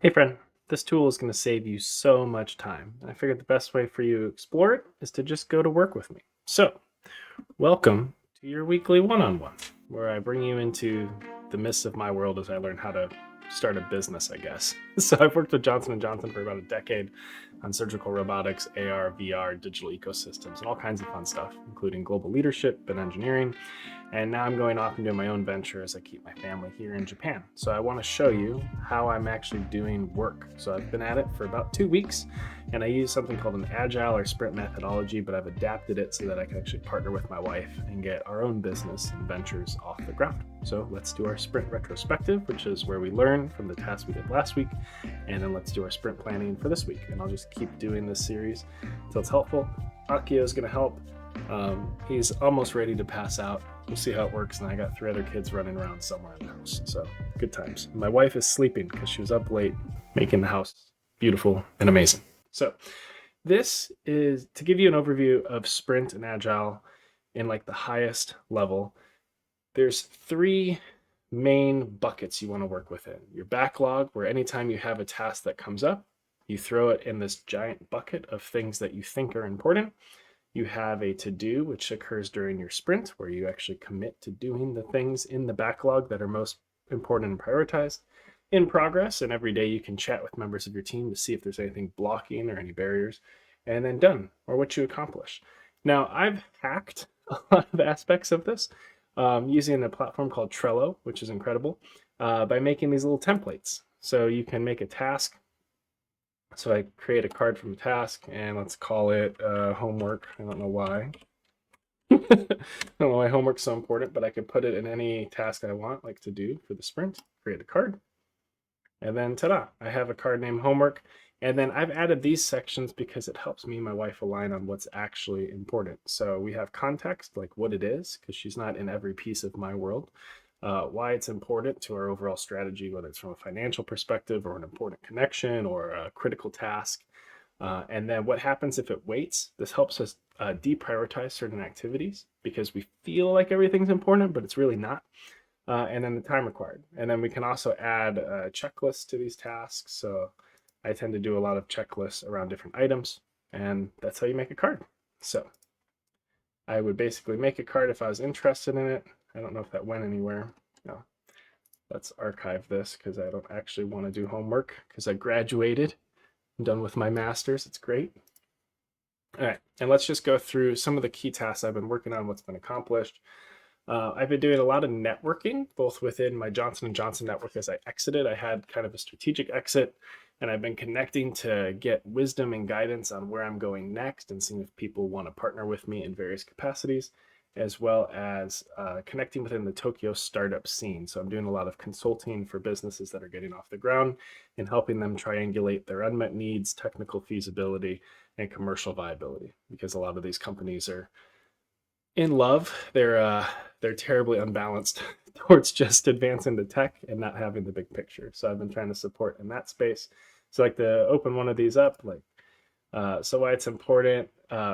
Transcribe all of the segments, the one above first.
Hey friend, this tool is going to save you so much time. I figured the best way for you to explore it is to just go to work with me. So, welcome to your weekly one-on-one, where I bring you into the midst of my world as I learn how to start a business, I guess. So I've worked with Johnson & Johnson for about a decade on surgical robotics, AR, VR, digital ecosystems, and all kinds of fun stuff, including global leadership and engineering. And now I'm going off and doing my own venture as I keep my family here in Japan. So I want to show you how I'm actually doing work. So I've been at it for about 2 weeks, and I use something called an Agile or Sprint methodology, but I've adapted it so that I can actually partner with my wife and get our own business and ventures off the ground. So let's do our Sprint Retrospective, which is where we learn from the tasks we did last week, and then let's do our sprint planning for this week. And I'll just keep doing this series until it's helpful. Akio is going to help. He's almost ready to pass out. We'll see how it works. And I got 3 other kids running around somewhere in the house. So good times. My wife is sleeping because she was up late making the house beautiful and amazing. So this is to give you an overview of Sprint and Agile in like the highest level. There's 3 main buckets you want to work within. Your backlog, where anytime you have a task that comes up, you throw it in this giant bucket of things that you think are important. You have a to-do, which occurs during your sprint, where you actually commit to doing the things in the backlog that are most important and prioritized. In progress, and every day you can chat with members of your team to see if there's anything blocking or any barriers. And then done, or what you accomplish. Now, I've hacked a lot of aspects of this using a platform called Trello, which is incredible, by making these little templates. So you can make a task. So I create a card from a task, and let's call it homework. I don't know why. I don't know why homework's so important, but I could put it in any task I want, like to do for the sprint. Create a card, and then ta-da! I have a card named homework. And then I've added these sections because it helps me and my wife align on what's actually important. So we have context, like what it is, because she's not in every piece of my world. Why it's important to our overall strategy, whether it's from a financial perspective or an important connection or a critical task. And then what happens if it waits? This helps us deprioritize certain activities because we feel like everything's important, but it's really not. And then the time required. And then we can also add checklists to these tasks. So I tend to do a lot of checklists around different items, and that's how you make a card. So I would basically make a card if I was interested in it. I don't know if that went anywhere. No. Let's archive this because I don't actually want to do homework because I graduated. I'm done with my master's. It's great. All right, and let's just go through some of the key tasks I've been working on, what's been accomplished. I've been doing a lot of networking, both within my Johnson & Johnson network as I exited. I had kind of a strategic exit, and I've been connecting to get wisdom and guidance on where I'm going next and seeing if people want to partner with me in various capacities, as well as connecting within the Tokyo startup scene. So I'm doing a lot of consulting for businesses that are getting off the ground and helping them triangulate their unmet needs, technical feasibility, and commercial viability, because a lot of these companies are in love. They're terribly unbalanced towards just advancing the tech and not having the big picture. So I've been trying to support in that space. So like to open one of these up, like so why it's important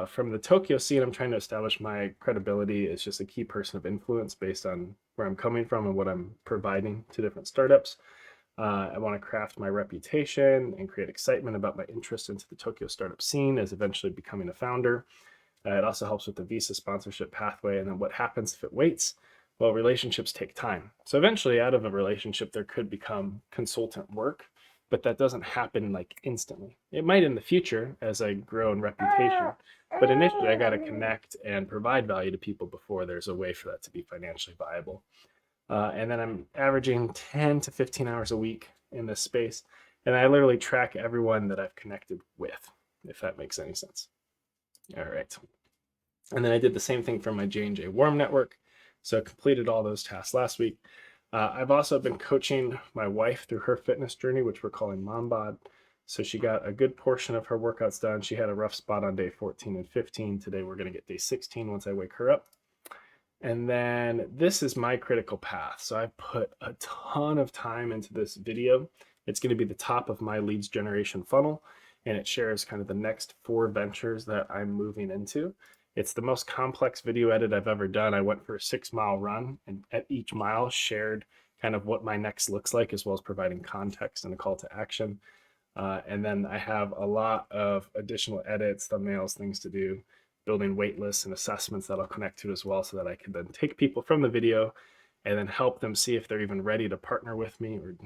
from the Tokyo scene, I'm trying to establish my credibility as just a key person of influence based on where I'm coming from and what I'm providing to different startups. I want to craft my reputation and create excitement about my interest into the Tokyo startup scene as eventually becoming a founder. It also helps with the visa sponsorship pathway. And then what happens if it waits? Well, relationships take time. So eventually, out of a relationship, there could become consultant work, but that doesn't happen like instantly. It might in the future as I grow in reputation, but initially, I got to connect and provide value to people before there's a way for that to be financially viable. And then I'm averaging 10 to 15 hours a week in this space. And I literally track everyone that I've connected with, if that makes any sense. All right. And then I did the same thing for my J&J Warm Network. So I completed all those tasks last week. I've also been coaching my wife through her fitness journey, which we're calling MomBod. So she got a good portion of her workouts done. She had a rough spot on day 14 and 15. Today we're going to get day 16 once I wake her up. And then this is my critical path. So I've put a ton of time into this video. It's going to be the top of my leads generation funnel, and it shares kind of the next 4 ventures that I'm moving into. It's the most complex video edit I've ever done. I went for a 6-mile run, and at each mile shared kind of what my next looks like, as well as providing context and a call to action. And then I have a lot of additional edits, thumbnails, things to do, building wait lists and assessments that I'll connect to as well, so that I can then take people from the video and then help them see if they're even ready to partner with me or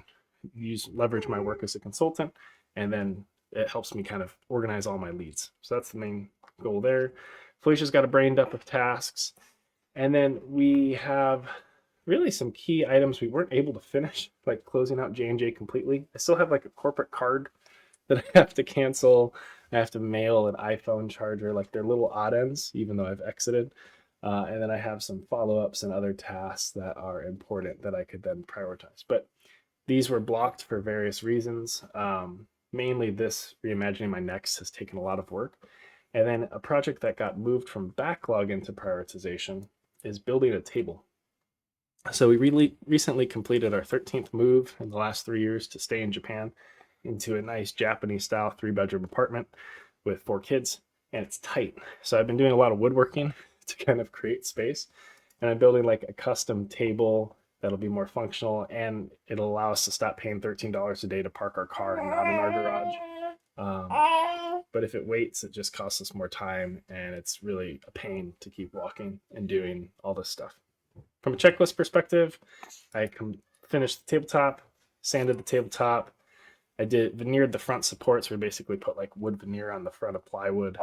leverage my work as a consultant. And then it helps me kind of organize all my leads. So that's the main goal there. Felicia's got a brain dump of tasks. And then we have really some key items we weren't able to finish, like closing out J&J completely. I still have like a corporate card that I have to cancel. I have to mail an iPhone charger, like they're little odd ends, even though I've exited. And then I have some follow-ups and other tasks that are important that I could then prioritize. But these were blocked for various reasons. Mainly this reimagining my next has taken a lot of work. And then a project that got moved from backlog into prioritization is building a table. So we really recently completed our 13th move in the last 3 years to stay in Japan into a nice Japanese style 3-bedroom apartment with 4 kids, and it's tight. So I've been doing a lot of woodworking to kind of create space, and I'm building like a custom table that'll be more functional, and it'll allow us to stop paying $13 a day to park our car not in our garage. But if it waits, it just costs us more time, and it's really a pain to keep walking and doing all this stuff. From a checklist perspective, I finished the tabletop, sanded the tabletop. I veneered the front supports. We basically put like wood veneer on the front of plywood.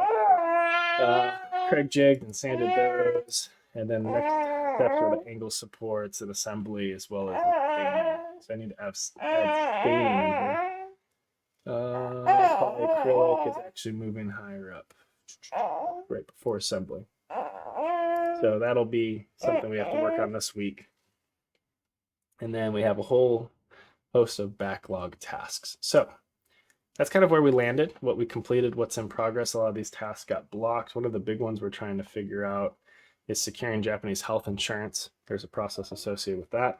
Craig jigged and sanded those. And then the next steps are the angle supports and assembly, as well as staining. So I need to add staining in here. Polyacrylic is actually moving higher up, right before assembly. So that'll be something we have to work on this week. And then we have a whole host of backlog tasks. So that's kind of where we landed, what we completed, what's in progress. A lot of these tasks got blocked. One of the big ones we're trying to figure out is securing Japanese health insurance. There's a process associated with that.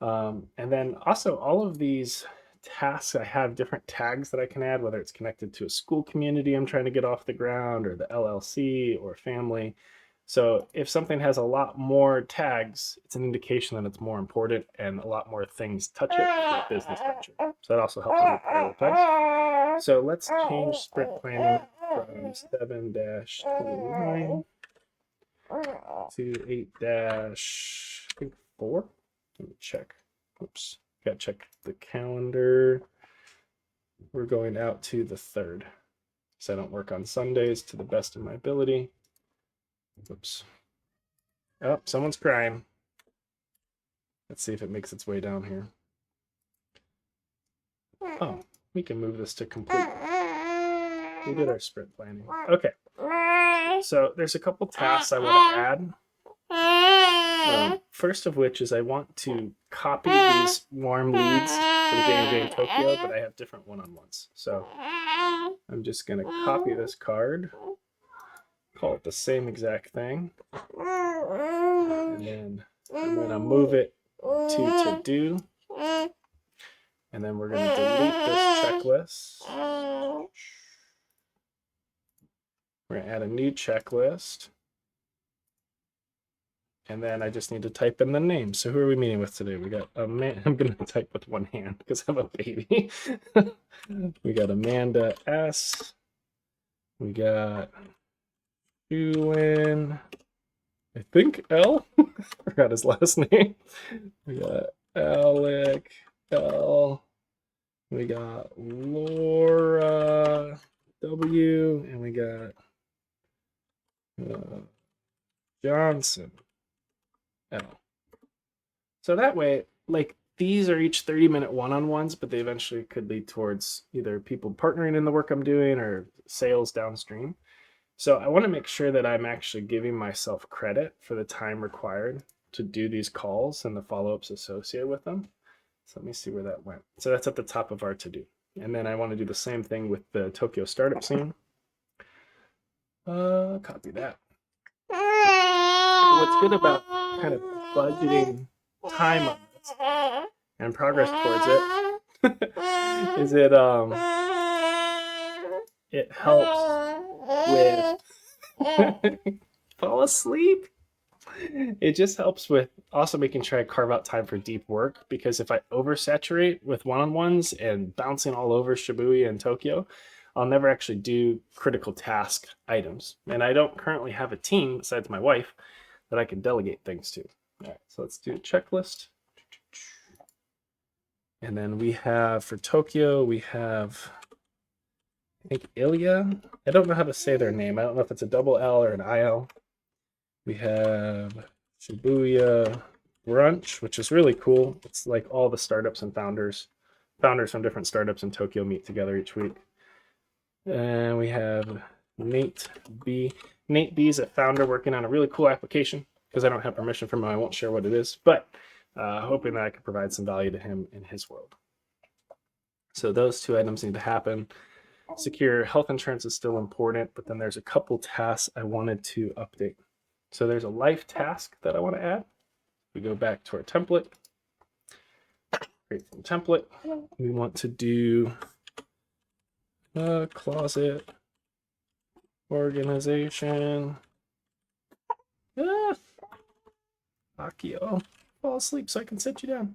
And then also all of these tasks, I have different tags that I can add, whether it's connected to a school community I'm trying to get off the ground, or the LLC, or family. So if something has a lot more tags, it's an indication that it's more important and a lot more things touch it for a business venture. So that also helps me prioritize. So let's change sprint planning from 7-29 to 8-4. Let me check. Oops, gotta check the calendar. We're going out to the 3rd. So I don't work on Sundays to the best of my ability. Oops. Oh, someone's crying. Let's see if it makes its way down here. Oh, we can move this to complete. We did our sprint planning. Okay. So there's a couple tasks I want to add. First of which is I want to copy these warm leads from J&J and Tokyo, but I have different one-on-ones. So I'm just going to copy this card, call it the same exact thing, and then I'm going to move it to do, and then we're going to delete this checklist. We're going to add a new checklist, and then I just need to type in the name. So who are we meeting with today? We got Amanda. I'm going to type with one hand because I'm a baby. We got Amanda S. We got Julian, I think L. Forgot his last name. We got Alec L. We got Laura W. And we got Johnson L. So that way, like, these are each 30-minute one-on-ones, but they eventually could lead towards either people partnering in the work I'm doing or sales downstream. So I want to make sure that I'm actually giving myself credit for the time required to do these calls and the follow-ups associated with them. So let me see where that went. So that's at the top of our to-do. And then I want to do the same thing with the Tokyo startup scene. Copy that. What's good about kind of budgeting time on this and progress towards it is it helps with fall asleep. It just helps with also making sure I carve out time for deep work, because if I oversaturate with one-on-ones and bouncing all over Shibuya and Tokyo, I'll never actually do critical task items. And I don't currently have a team besides my wife that I can delegate things to. All right, so let's do a checklist. And then we have for Tokyo, we have, I think, Ilya. I don't know how to say their name. I don't know if it's a double L or an IL. We have Shibuya Brunch, which is really cool. It's like all the startups and founders from different startups in Tokyo meet together each week. And we have Nate B. Nate B is a founder working on a really cool application. Because I don't have permission from him, I won't share what it is, but hoping that I can provide some value to him in his world. So those two items need to happen. Secure health insurance is still important, but then there's a couple tasks I wanted to update. So there's a life task that I want to add. We go back to our template, create from template. We want to do a closet organization. Akio, fall asleep so I can sit you down.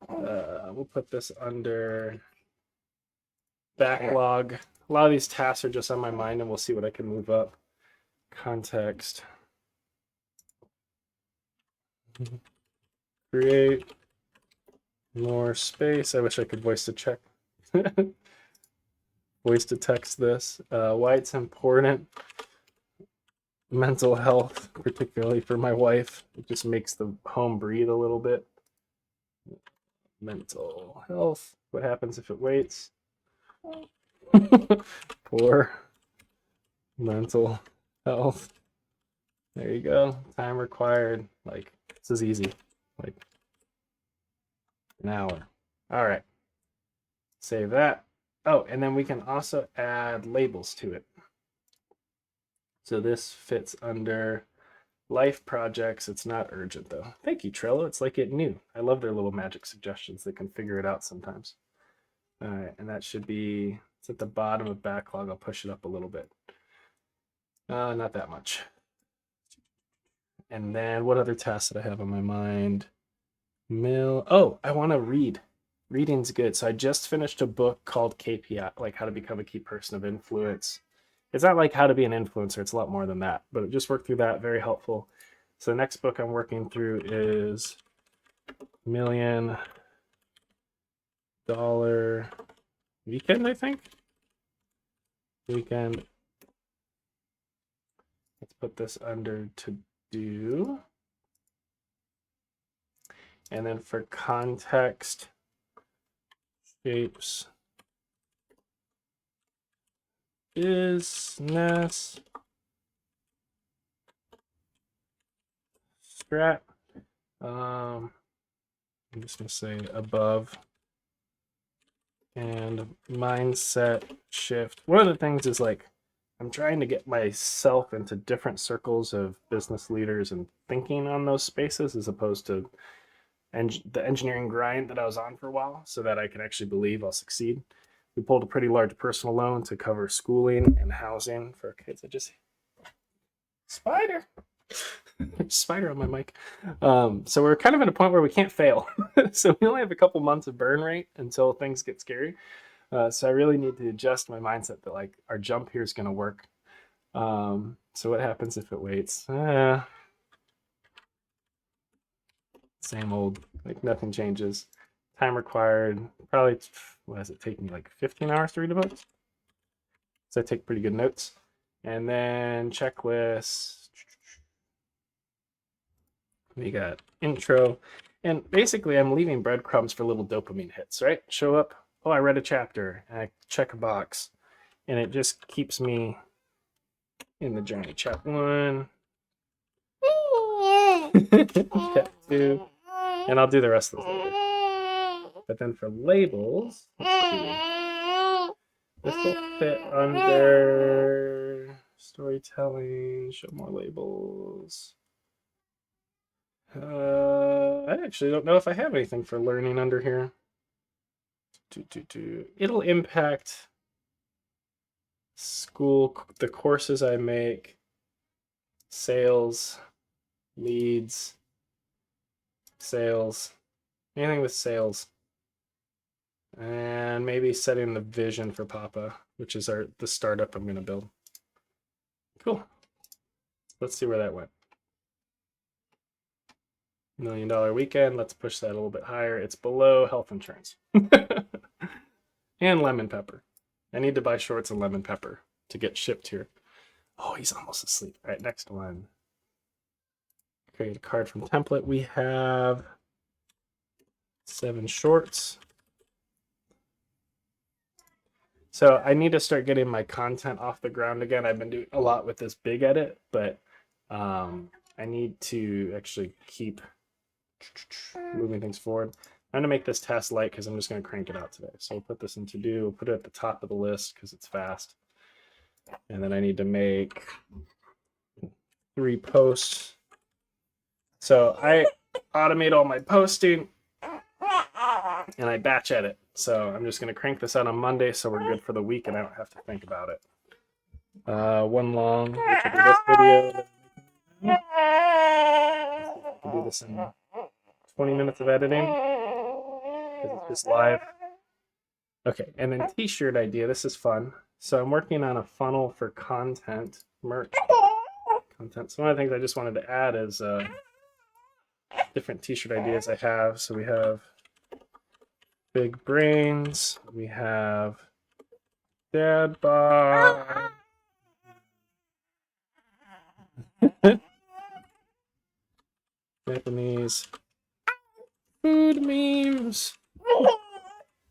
We'll put this under backlog. A lot of these tasks are just on my mind, and we'll see what I can move up. Context. Create more space. I wish I could voice to check. Voice to text this. Why it's important. Mental health, particularly for my wife. It just makes the home breathe a little bit. Mental health. What happens if it waits? Poor mental health. There you go. Time required. Like, this is easy. Like, an hour. All right. Save that. Oh, and then we can also add labels to it. So this fits under life projects. It's not urgent though. Thank you, Trello. It's like it knew. I love their little magic suggestions. They can figure it out sometimes. All right, and that should be, it's at the bottom of backlog. I'll push it up a little bit. Not that much. And then what other tasks did I have on my mind? Oh, I want to read. Reading's good. So I just finished a book called KPI, like How to Become a Key Person of Influence. It's not like how to be an influencer. It's a lot more than that, but just worked through that. Very helpful. So the next book I'm working through is $1 Million Weekend, I think. Weekend. Let's put this under to do. And then for context, shapes business strat. I'm just gonna say above. And mindset shift. One of the things is like I'm trying to get myself into different circles of business leaders and thinking on those spaces as opposed to the engineering grind that I was on for a while, so that I can actually believe I'll succeed. We pulled a pretty large personal loan to cover schooling and housing for kids. I just spider on my mic. So we're kind of at a point where we can't fail. So we only have a couple months of burn rate until things get scary. So I really need to adjust my mindset that like our jump here is going to work. So what happens if it waits? Same old, like nothing changes. Time required, probably, what does it take me, like 15 hours to read a book? So I take pretty good notes. And then checklist. We got intro. And basically I'm leaving breadcrumbs for little dopamine hits, right? Show up, oh, I read a chapter, and I check a box. And it just keeps me in the journey. Chapter 1. Chapter 2. And I'll do the rest of those later. But then for labels, let's see. This will fit under storytelling, show more labels. I actually don't know if I have anything for learning under here. It'll impact school, the courses I make. sales, leads, sales, anything with sales. And maybe setting the vision for Papa, which is the startup I'm going to build. Cool. Let's see where that went. $1 million weekend. Let's push that a little bit higher. It's below health insurance. And lemon pepper. I need to buy shorts and lemon pepper to get shipped here. Oh, he's almost asleep. All right, next one. Create a card from template. We have 7 shorts. So I need to start getting my content off the ground again. I've been doing a lot with this big edit, but I need to actually keep moving things forward. I'm going to make this task light because I'm just going to crank it out today. So we'll put this in to do, we'll put it at the top of the list because it's fast. And then I need to make 3 posts. So I automate all my posting and I batch edit. So I'm just going to crank this out on Monday so we're good for the week and I don't have to think about it. One long, which will be this video. We'll do this in 20 minutes of editing because it's just live. Okay, and then t-shirt idea. This is fun. So I'm working on a funnel for content, merch content. So one of the things I just wanted to add is different t-shirt ideas I have. So we have big brains. We have dad bod. Japanese food memes.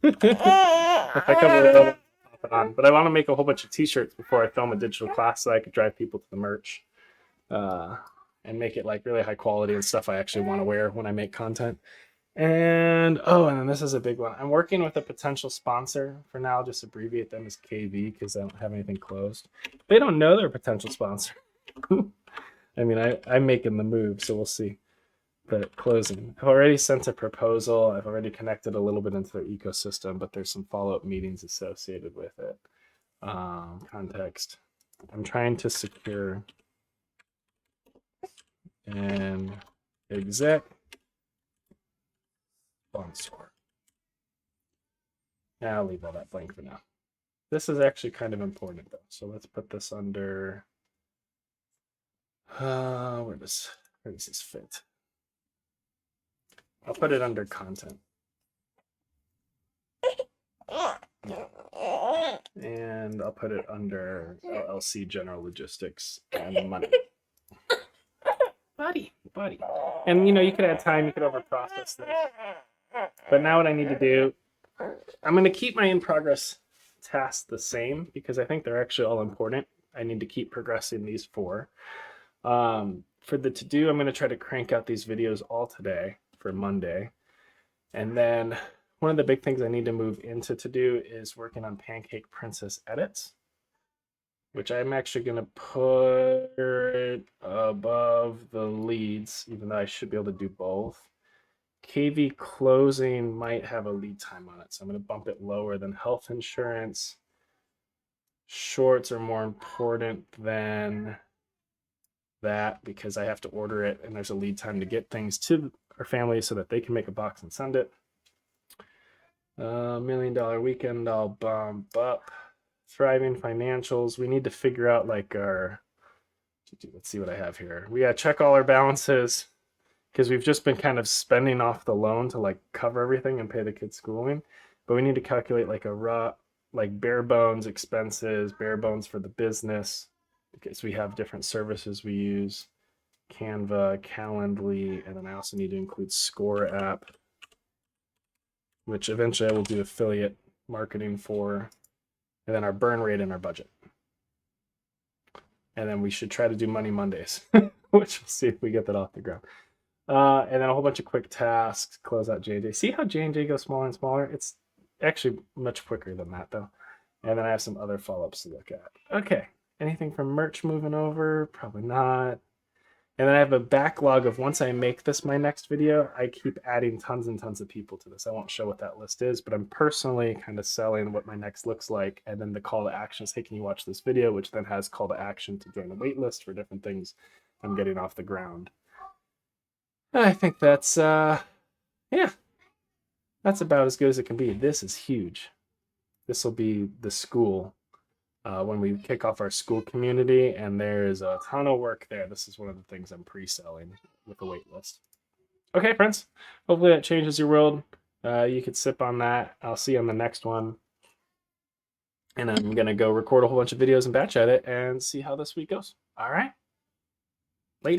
If I come with it, pop it on. But I want to make a whole bunch of t-shirts before I film a digital class so I could drive people to the merch and make it like really high quality and stuff I actually want to wear when I make content. And then this is a big one. I'm working with a potential sponsor. For now, I'll just abbreviate them as KV because I don't have anything closed. They don't know they're a potential sponsor. I mean, I'm making the move, so we'll see. But closing. I've already sent a proposal. I've already connected a little bit into their ecosystem, but there's some follow-up meetings associated with it. Context. I'm trying to secure an exec sponsor. I'll leave all that blank for now. This is actually kind of important though. So let's put this under where does this fit? I'll put it under content. And I'll put it under LLC general logistics and money. Buddy. And you could add time, you could over process this. But now what I need to do, I'm going to keep my in progress tasks the same because I think they're actually all important. I need to keep progressing these 4. For the to-do, I'm going to try to crank out these videos all today for Monday. And then one of the big things I need to move into to-do is working on Pancake Princess edits, which I'm actually going to put above the leads, even though I should be able to do both. KV closing might have a lead time on it, so I'm going to bump it lower than health insurance. Shorts are more important than that because I have to order it and there's a lead time to get things to our family so that they can make a box and send it. $1 million weekend, I'll bump up. Thriving financials. We need to figure out like let's see what I have here. We gotta check all our balances because we've just been kind of spending off the loan to like cover everything and pay the kids' schooling. But we need to calculate like bare bones expenses, bare bones for the business because we have different services we use. Canva, Calendly, and then I also need to include Score app, which eventually I will do affiliate marketing for, and then our burn rate and our budget. And then we should try to do Money Mondays, which we'll see if we get that off the ground. And then a whole bunch of quick tasks, close out J&J. See how J&J goes smaller and smaller? It's actually much quicker than that though. And then I have some other follow-ups to look at. Okay, anything from merch moving over? Probably not. And then I have a backlog of once I make this my next video, I keep adding tons and tons of people to this. I won't show what that list is, but I'm personally kind of selling what my next looks like. And then the call to action is, hey, can you watch this video? Which then has call to action to join the wait list for different things I'm getting off the ground. I think that's yeah, that's about as good as it can be. This is huge. This will be the school when we kick off our school community, and there is a ton of work there. This is one of the things I'm pre-selling with the wait list. Okay, friends. Hopefully that changes your world. You could sip on that. I'll see you on the next one. And I'm going to go record a whole bunch of videos and batch edit and see how this week goes. All right. Later.